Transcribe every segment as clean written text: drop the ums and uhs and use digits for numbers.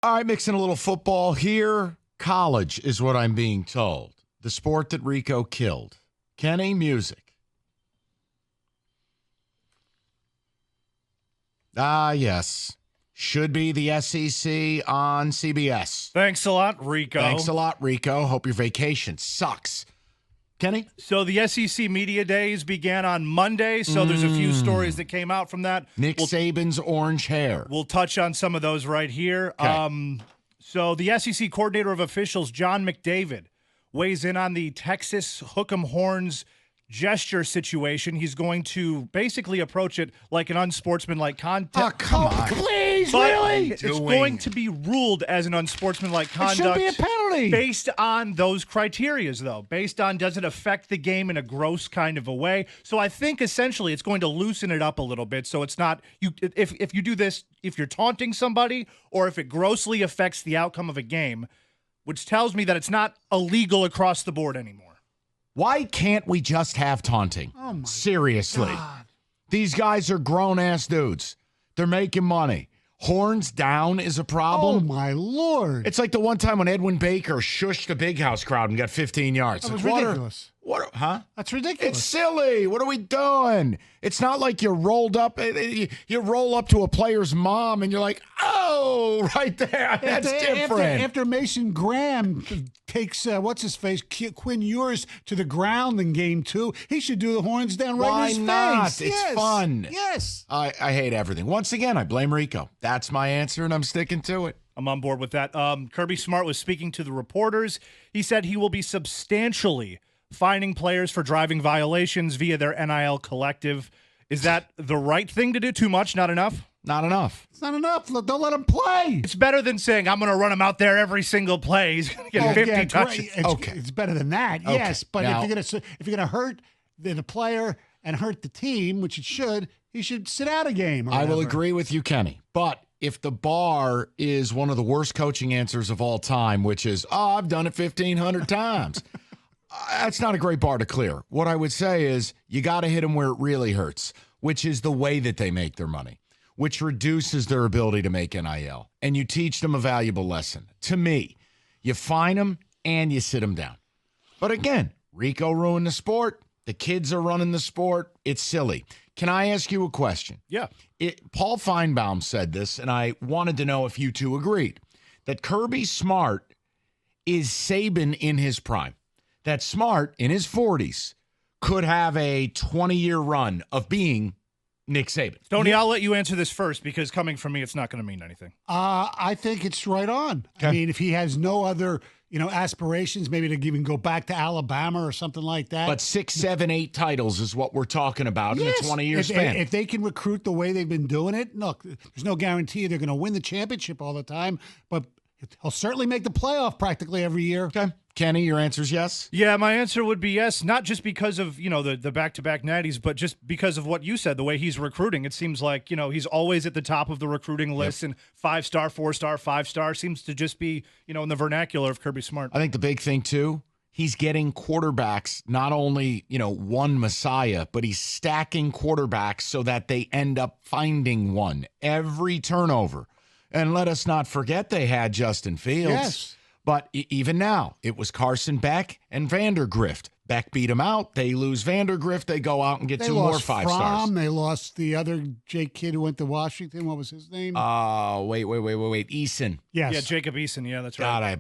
All right, mixing a little football here. College is what I'm being told. The sport that Rico killed. Kenny, music. Ah, yes. Should be the SEC on CBS. Thanks a lot, Rico. Thanks a lot, Rico. Hope your vacation sucks. Kenny? So the SEC Media Days began on Monday, so there's a few stories that came out from that. Nick Saban's orange hair. We'll touch on some of those right here. Okay. So the SEC Coordinator of Officials, John McDavid, weighs in on the Texas Hook'em Horns gesture situation. He's going to basically approach it like an unsportsmanlike conduct. Oh, come on. Please, But really? it's going to be ruled as an unsportsmanlike conduct. It should be a penalty. Based on those criterias, though. Based on, does it affect the game in a gross kind of a way? So I think essentially it's going to loosen it up a little bit. So it's not, if you do this, if you're taunting somebody or if it grossly affects the outcome of a game, which tells me that it's not illegal across the board anymore. Why can't we just have taunting? Oh, my Seriously. God. These guys are grown-ass dudes. They're making money. Horns down is a Oh, problem. my Lord. It's like the one time when Edwin Baker shushed the Big House crowd and got 15 yards. That was Like, ridiculous. Huh? That's ridiculous. It's silly. What are we doing? It's not like you rolled up. You roll up to a player's mom and you're like, oh, right there. That's different. After Mason Graham takes, what's his face, Quinn Ewers to the ground in game 2, he should do the horns down right Why in his not? face. It's Yes. fun. Yes. I hate everything. Once again, I blame Rico. That's my answer, and I'm sticking to it. I'm on board with that. Kirby Smart was speaking to the reporters. He said he will be substantially fining players for driving violations via their NIL collective. Is that the right thing to do? Too much? Not enough? Not enough. It's not enough. Don't let him play. It's better than saying, I'm going to run him out there every single play. He's going to get 50 yeah, touches. It's better than that, Okay. yes. But Now- if you're gonna hurt the player and hurt the team, which it should, he should sit out a game. Or I will whatever. agree with you, Kenny. But if the bar is one of the worst coaching answers of all time, which is, oh, I've done it 1,500 times, that's not a great bar to clear. What I would say is you got to hit them where it really hurts, which is the way that they make their money, which reduces their ability to make NIL. And you teach them a valuable lesson. To me, you fine them and you sit them down. But again, Rico ruined the sport. The kids are running the sport. It's silly. Can I ask you a question? Yeah. Paul Feinbaum said this, and I wanted to know if you two agreed, that Kirby Smart is Saban in his prime. That Smart, in his 40s, could have a 20-year run of being Nick Saban. Tony, I'll let you answer this first because coming from me, it's not going to mean anything. I think it's right on. Okay. I mean, if he has no other, aspirations, maybe to even go back to Alabama or something like that. But 6, 7, 8 titles is what we're talking about in a 20-year span. If they can recruit the way they've been doing it, look, there's no guarantee they're going to win the championship all the time, but he'll certainly make the playoff practically every year. Okay. Kenny, your answer is yes? Yeah, my answer would be yes, not just because of, the back-to-back natties, but just because of what you said, the way he's recruiting. It seems like, he's always at the top of the recruiting list, and 5-star, 4-star, 5-star seems to just be, in the vernacular of Kirby Smart. I think the big thing, too, he's getting quarterbacks, not only, one messiah, but he's stacking quarterbacks so that they end up finding one every turnover. And let us not forget they had Justin Fields. Yes. But even now, it was Carson, Beck, and Vandergrift. Beck beat him out. They lose Vandergrift. They go out and get They 2 more lost 5-stars. They lost the other Jake kid who went to Washington. What was his name? Wait. Eason. Yes. Yeah, Jacob Eason. Yeah, that's right.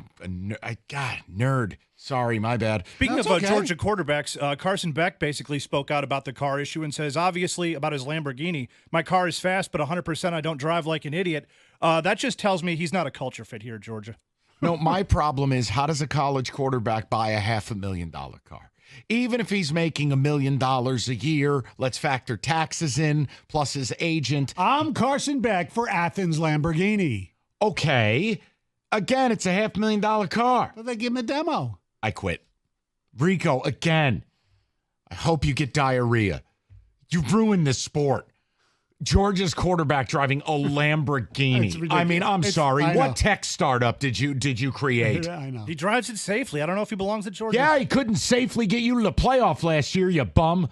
God, nerd. Sorry, my bad. Speaking That's of okay. Georgia quarterbacks, Carson Beck basically spoke out about the car issue and says, obviously, about his Lamborghini, my car is fast, but 100% I don't drive like an idiot. That just tells me he's not a culture fit here at Georgia. No, my problem is, how does a college quarterback buy a $500,000 car? Even if he's making $1 million a year, let's factor taxes in, plus his agent. I'm Carson Beck for Athens Lamborghini. Okay. Again, it's a $500,000 car. But they give him a demo. I quit. Rico, again. I hope you get diarrhea. You ruined this sport. Georgia's quarterback driving a Lamborghini. I mean, I'm sorry. What tech startup did you create? I know. He drives it safely. I don't know if he belongs at Georgia. Yeah, he couldn't safely get you to the playoff last year, you bum.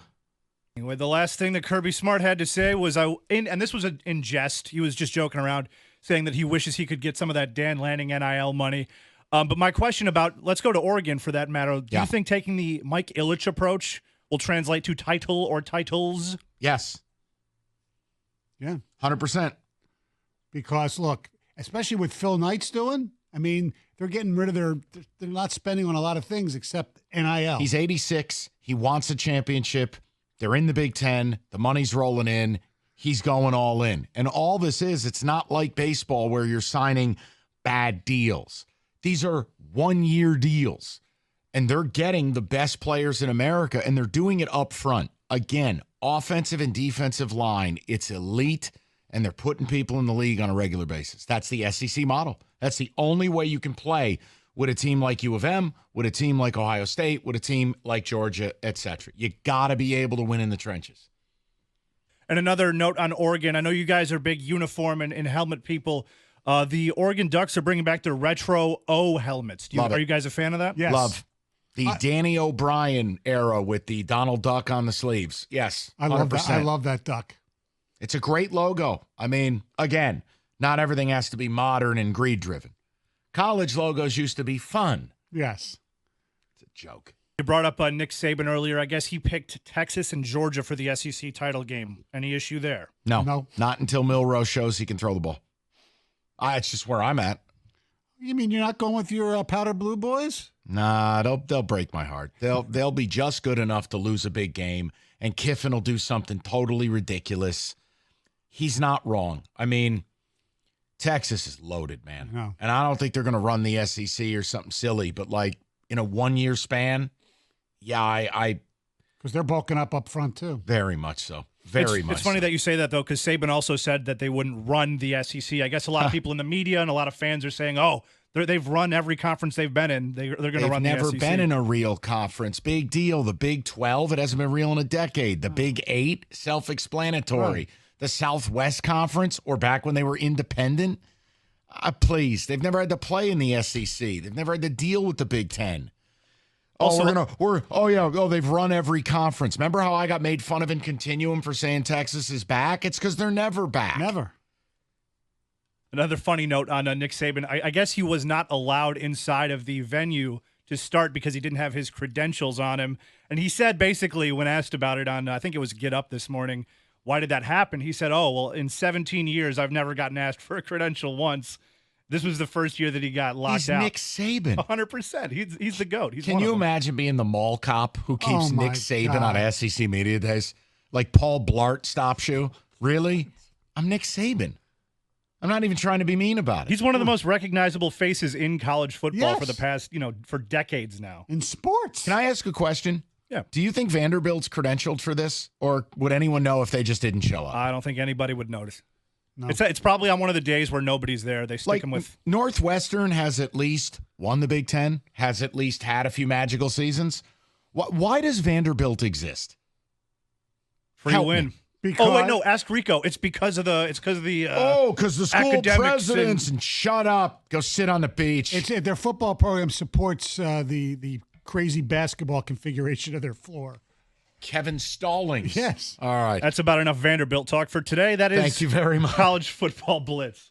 Anyway, the last thing that Kirby Smart had to say was, and this was in jest, he was just joking around, saying that he wishes he could get some of that Dan Lanning NIL money. But my question about, let's go to Oregon for that matter. Do you think taking the Mike Ilitch approach will translate to title or titles? Yes. Yeah. 100%. Because, look, especially with Phil Knight's doing, I mean, they're getting rid of they're not spending on a lot of things except NIL. He's 86. He wants a championship. They're in the Big Ten. The money's rolling in. He's going all in. And all this is, it's not like baseball where you're signing bad deals. These are one-year deals. And they're getting the best players in America, and they're doing it up front. Again, offensive and defensive line, it's elite, and they're putting people in the league on a regular basis. That's the SEC model. That's the only way you can play with a team like U of M, with a team like Ohio State, with a team like Georgia, etc. You got to be able to win in the trenches. And another note on Oregon. I know you guys are big uniform and helmet people. The Oregon Ducks are bringing back their retro O helmets. Are you guys a fan of that? Yes. Love. The Danny O'Brien era with the Donald Duck on the sleeves. Yes, 100%. I love that. I love that duck. It's a great logo. I mean, again, not everything has to be modern and greed-driven. College logos used to be fun. Yes. It's a joke. You brought up Nick Saban earlier. I guess he picked Texas and Georgia for the SEC title game. Any issue there? No. Not until Milroe shows he can throw the ball. It's just where I'm at. You mean you're not going with your powder blue boys? Nah, they'll break my heart. They'll be just good enough to lose a big game, and Kiffin will do something totally ridiculous. He's not wrong. I mean, Texas is loaded, man. No. And I don't think they're going to run the SEC or something silly, but like in a 1-year span, I because they're bulking up front too. Very much so. Very much. It's funny that you say that, though, because Saban also said that they wouldn't run the SEC. I guess a lot of people in the media and a lot of fans are saying, they've run every conference they've been in. They're going to run the SEC. They've never been in a real conference. Big deal. The Big 12, it hasn't been real in a decade. The Big 8, self-explanatory. Right. The Southwest Conference, or back when they were independent, please. They've never had to play in the SEC. They've never had to deal with the Big 10. They've run every conference. Remember how I got made fun of in Continuum for saying Texas is back? It's because they're never back. Never. Another funny note on Nick Saban. I guess he was not allowed inside of the venue to start because he didn't have his credentials on him. And he said basically when asked about it on, I think it was Get Up this morning, why did that happen? He said, in 17 years, I've never gotten asked for a credential once. This was the first year that he got locked out. He's Nick Saban. 100%. He's the GOAT. Can you imagine being the mall cop who keeps Nick Saban on SEC Media Days? Like Paul Blart stops you. Really? I'm Nick Saban. I'm not even trying to be mean about it. He's one of the most recognizable faces in college football for the past, for decades now. In sports. Can I ask a question? Yeah. Do you think Vanderbilt's credentialed for this, or would anyone know if they just didn't show up? I don't think anybody would notice. No. It's probably on one of the days where nobody's there. They stick them with. Northwestern has at least won the Big Ten, has at least had a few magical seasons. Why does Vanderbilt exist? Free win. Because, ask Rico. It's because of the. Because the school presidents and shut up. Go sit on the beach. Their football program supports the crazy basketball configuration of their floor. Kevin Stallings. Yes. All right. That's about enough Vanderbilt talk for today. That is. Thank you very much. College Football Blitz.